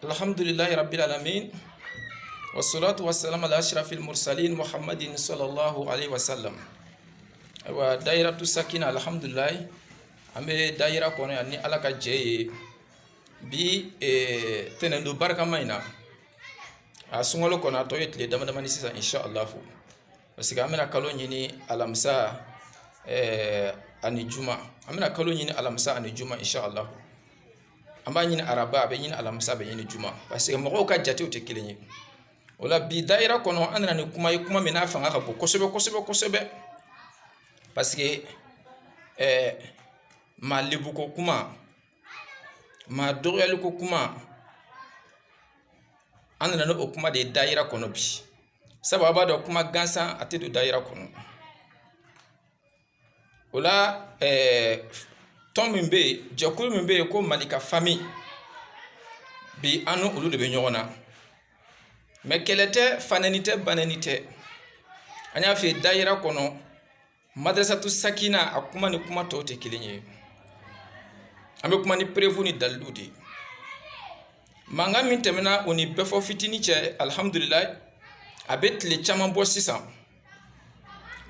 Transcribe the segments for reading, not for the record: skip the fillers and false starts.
Alhamdulillahi Rabbil Alamin. Wassalatu wassalamu ala ashrafil mursalin Muhammadin sallallahu alaihi wasallam. Wa daira tu sakina alhamdulillah. Ambe daira kono ya ni alaka jeye bi tenendo baraka maina. Asungolo kono atoye tile dama ni sisa inshallah. Parce que amena kalo nyini alamsa ani juma. Amena kalo nyini alamsa ani juma inshallah. Amba nyini araba be nyini alamsa be nyini juma parce que moko ka jate o te kelenye wala bi daira kono andra ni kuma mena fanga ka bo kosebe parce que ma lebu ko kuma ma doyal ko kuma andra no kuma de daira kono bi sababa do kuma gansa ate do daira kono wala Tom mbe jakul mbe ko malika famille bi anu ulu de nyona me kelete fananite bananite anya fi daira kono madrasatu sakina akuma ni kuma tote kilinye ambe kuma ni prevu ni daludi manga min temena oni befo fitini che alhamdulillah abet le chama bo sisa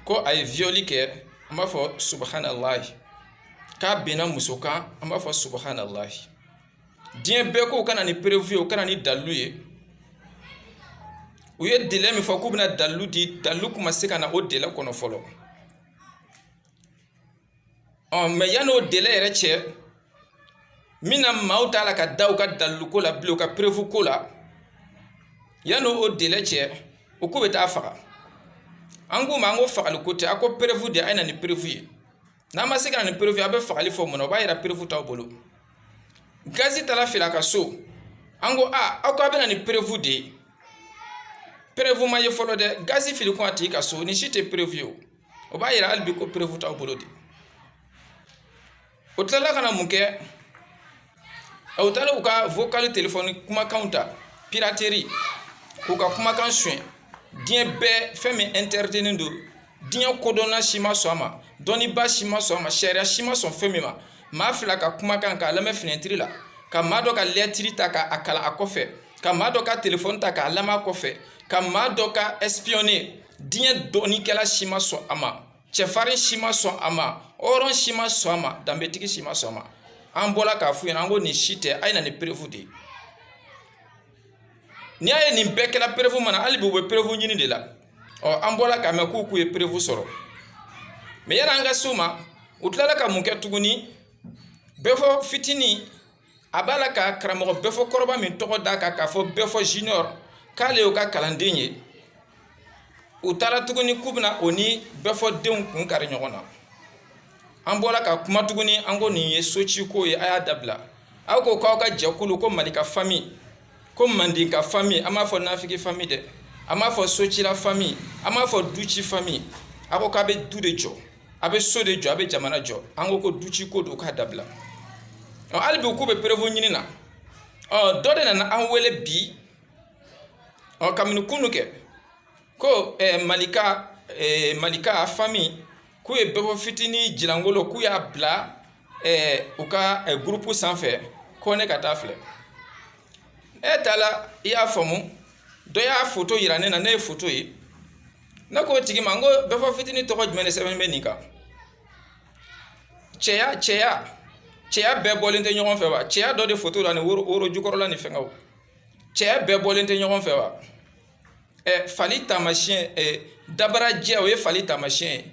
ko ay violi ke ma fo subhanallah ka bena musoka amba fa subhanallah dien be ko kana ni prévu kana ni daluye uye dele mi fa ko bina daludi dalu kuma se kana o dele kono folo me yano dele reche mina mauta la ka daw ka dalu ko la blo ka prévu ko la yano o dele che o ko beta fa angu mango fa le côté ako prévu de aina ni prévu na ma sika ni prévu abe fakali fo mono ba ira prévu taw bolo gazi tala fila ka so ango ako abe na ni prévu de prévu ma ye folo de gazi fili ko ati ka so ni shite prévu o ba ira albi ko prévu taw bolo de o tala kana muke o tala uka vocal téléphone kuma counter piraterie ko ka kuma kan soin dien be femme interdit dien kodona shima soma doni ba shima soma sharia shima son femima ma fila ka kuma kan ka lama fenêtre la ka mado ka lettre ta ka akala akofe ka mado ka téléphone ta ka lama akofe ka mado ka espionner dien doni kala shima so ama chefari shima so ama oron shima so ama dambetiki shima so ama ambola ka fu yango ni shite aina ni prévu de ni aye ni bekela prévu mana alibu be prévu nyini de la ambola ka me ku ye prévu soro me yara anga suma utlala ka munke tuguni befo fitini abala ka kramo befo koroba min togo daka ka fo befo junior kale o ka kalandinye utala tuguni kubna oni befo deun kun kare nyogona ambola ka kuma tuguni ango ni yesochi ko ye aya dabla ako ka jakulu ko malika famille ko mandinka famille ama fo nafiki famille de ama fo sochi la famille ama fo duchi famille ako ka be dude jo abe so de jo abe jamana jo ango ko duchi ko do ka dabla albi ko be prévu nyini na do de na anwele bi kaminu kunuke ko malika famille ku e bebo fitini jilangolo ku ya bla uka groupe sans faire ko ne ka tafle tala ya fomu do ya photo yirane na ne photo yi na ko tigi mango befo fitini to ko jmene 7 menika cheya be bolente nyon fe ba cheya do de photo la ni woro jukoro la ni fengaw cheya be bolente nyon fe ba fali ta machine dabara je o ye fali ta machine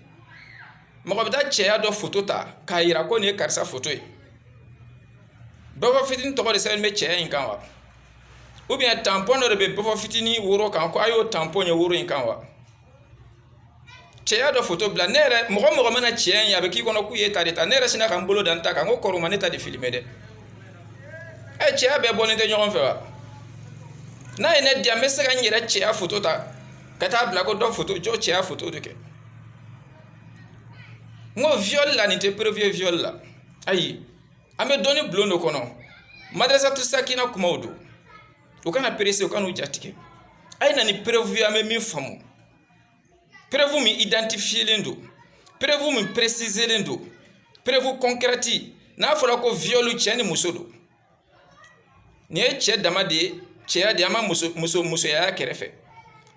mako bita cheya do photo ta ka yira ko ne karsa photo yi befo fitini to ko de 7 me cheya inkan wa ou bien tampon de befo fitini woro kan ko ayo tampon ye woro inkan wa cheya do photo bla nere mo mena cheya ya be ki kono ku ye tarita nere sina kan bolo dan ta kan ko ro maneta de filmer de cheya be bonete nyon fe wa na ene dia mese kan yere cheya photo ta kata bla ko do photo jo cheya photo de ke ngo viol la ni te prévu viol la ayi ame doni blono kono madrasa tu sakina kuma odo ukana perese ukana ujatike aina ni prévu ame mi famu prévu mi identifier lendo prévu mi préciser lendo prévu concréti na fala ko violu cheni musodo ni ye cɛ dama de cɛya de an ma musoya kɛrɛfɛ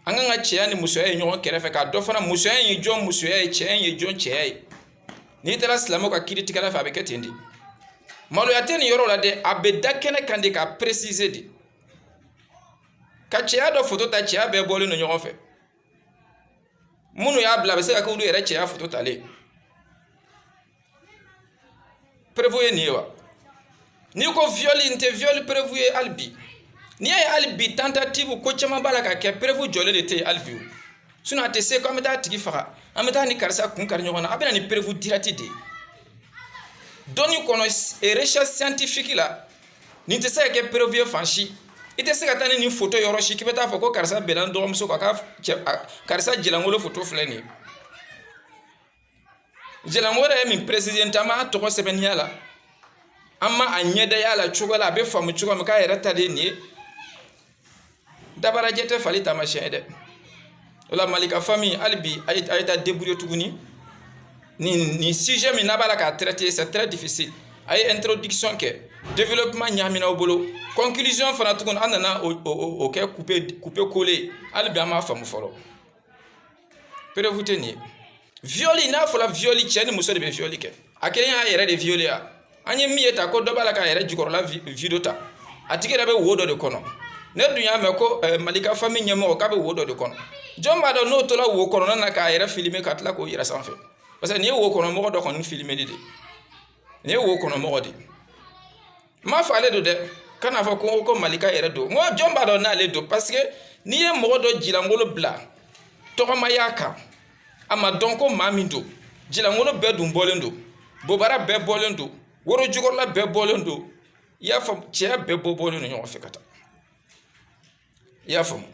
an kan ka cɛya ni musoya ye ɲɔgɔn kɛrɛfɛ ka dɔ fana musoya ye jɔn musoya ye cɛya ye jɔn cɛya ye n'i taara silamɛw ka kiiritigɛla fɛ a bɛ kɛ ten de maloya tɛ nin yɔrɔ la dɛ a bɛ da kɛnɛ kan de ka préciser de ka cɛya dɔ photo ta cɛya bɛɛ bɔlen don ɲɔgɔn fɛ minnu y'a bila a bɛ se ka kɛ olu yɛrɛ cɛya photo talen prévu ye nin ye wa n'i ko viol n tɛ viol prévu ye hali bi n'i y'a ye hali bi tentative ko caman b'a la ka kɛ prévu jɔlen de tɛ yen hali bi sinon a tɛ se ko an bɛ taa tigi faga an bɛ taa ni karisa kun kari ɲɔgɔn na a bɛ na ni prévu direct de ye dɔnni kɔnɔ recherche scientifique la nin tɛ se ka kɛ prévu ye fan si i tɛ se ka taa ni nin photo yɔrɔ si k'i bɛ taa fɔ ko karisa bɛnna n dɔgɔmuso kan karisa jɛlankolon photo filɛ nin ye jɛlankolon yɛrɛ ye min préciser n tɛ an b'a tɔgɔ sɛbɛnniya la an ma a ɲɛdaya la cogo la a bɛ faamu cogo min k'a yɛrɛ ta de ye nin ye dabarajɛ tɛ fali taamasiyɛn ye dɛ o la Mali ka famille hali bi a ye taa débrouiller tuguni ni sujet min n'a b'a la k'a traiter c'est très difficile a ye introduction kɛ développement ɲaamina aw bolo conclusion fana tuguni an nana o kɛ couper coller hali bi an m'a faamu fɔlɔ prévu tɛ nin ye violi n'a fɔra violi cɛ ni muso de bɛ violi kɛ a kelen y'a yɛrɛ de violi ya an ye min ye ta ko dɔ b'a la k'a yɛrɛ jukɔrɔla video ta a tigi yɛrɛ bɛ wo dɔ de kɔnɔ ne dun y'a mɛn ko Mali ka famille ɲɛmɔgɔ k'a bɛ wo dɔ de kɔnɔ jɔn b'a dɔn n'o tola wo kɔnɔna na k'a yɛrɛ filmer ka tila k'o yɛrɛ sanfɛ parce que nin ye wo kɔnɔ mɔgɔ dɔ kɔni filmer de nin ye wo kɔnɔ mɔgɔ de n m'a fɔ ale don dɛ kan'a fɔ ko Mali ka yɛrɛ don n ko jɔn b'a dɔn n'ale don parce que n'i ye mɔgɔ dɔ jilankolo bila tɔgɔmaya kan a ma dɔn ko maa min don jilankolo bɛɛ dun bɔlen don bobara bɛɛ bɔlen don woro jukɔrɔla bɛɛ bɔlen don i y'a faamu cɛya bɛɛ bɔlen don ɲɔgɔn fɛ ka taa i y'a faamu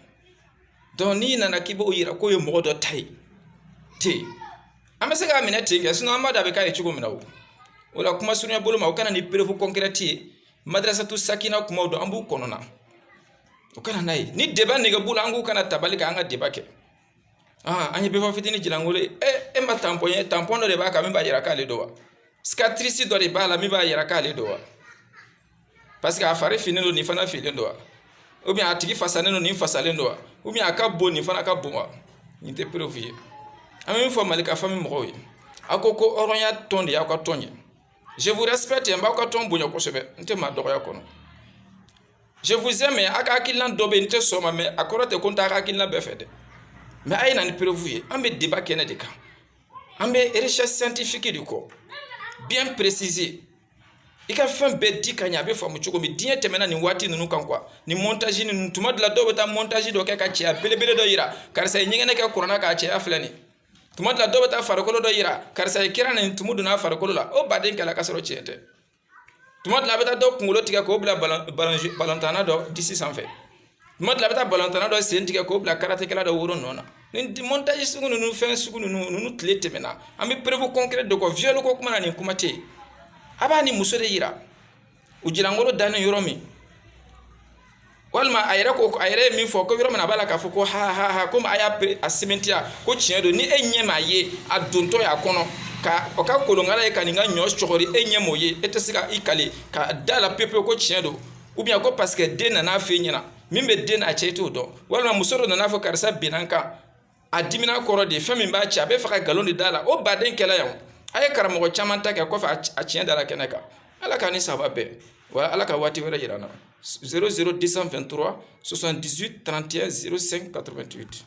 donc n'i nana k'i b'o yira k'o ye mɔgɔ dɔ ta ye te an bɛ se k'a minɛ ten kɛ sinon an b'a dɔn a bɛ k'a ye cogo min na o la kuma surunya bolo ma o kana ni prévu concrète ye madrasatu sakina kumaw don an b'u kɔnɔna o kana n'a ye ni débat nege b'u la an k'u kana tabali kɛ an ka débat kɛ an ye bɛɛ fɔ fitini jilankolo ye e ma tampon ye tampon dɔ de b'a kan min b'a yira k'ale don wa cicatrice dɔ de b'a la min b'a yira k'ale don wa parce que a fari finnen don nin fana finnen don wa ou bien a tigi fasalen don nin fasalen don wa ou bien a ka bon nin fana ka bon wa nin tɛ prévu ye an bɛ min fɔ Mali ka famille mɔgɔw ye a ko hɔrɔnya tɔn de y'aw ka tɔn ye je vous respecte n b'aw ka tɔn bonya kosɛbɛ n tɛ maa dɔgɔya kɔnɔ je vous aime a ka hakilina dɔ bɛ yen n tɛ sɔn ma mais a kɔrɔ tɛ ko n t'a ka hakilina bɛɛ fɛ dɛ mais a ye na ni prévu ye an bɛ débat kɛnɛ de kan an bɛ recherche scientifique de kɔ bien préciser i ka fɛn bɛɛ di ka ɲɛ a bɛ faamu cogo min diɲɛ tɛmɛna nin waati ninnu kan quoi ni montage ninnu tuma dɔ la dɔw bɛ taa montage dɔ kɛ ka cɛya belebele dɔ yira karisa ye ɲɛgɛnɛ kɛ kuranna k'a cɛya filɛ nin tuma dɔ la dɔw bɛ taa farikolo dɔ yira karisa ye kira nin tumu donna farikolo la o baden kɛla ka sɔrɔ tiɲɛ tɛ tuma dɔ la a bɛ taa dɔ kunkolo tigɛ k'o bila balontanna dɔ disi sanfɛ tuma dɔ la a bɛ taa balontanna dɔ sen tigɛ k'o bila karatekɛla dɔ woro nɔ na ni montage sugu ninnu fɛn sugu ninnu tile tɛmɛna an bɛ prévu concret de kɔ viol ko kuma na nin kuma tɛ yen a b'a ni muso de yira u jilankolo dannen yɔrɔ min walima a yɛrɛ ye min fɔ ko yɔrɔ min a b'a la k'a fɔ ko ha komi a y'a sɛmɛntiya ko tiɲɛ don ni e ɲɛ m'a ye a dontɔ y'a kɔnɔ o ka kolonkala ye ka nin ka ɲɔ cɔgɔri e ɲɛ m'o ye e tɛ se ka i kale ka da la pepewu ko tiɲɛ don ou bien ko parce que den nan'a f'e ɲɛna min bɛ den n'a cɛ i t'o dɔn walima muso dɔ nana fɔ karisa binna n kan a dimina kɔrɔ de fɛn min b'a cɛ a bɛ fɛ ka nkalon de da la o baden kɛla yan a ye karamɔgɔ caman ta kɛ kɔfɛ a tiɲɛ dara kɛnɛ kan ala k'a ni saba bɛɛ wa ala ka waati wɛrɛ yira n na 00223 78 31 05 88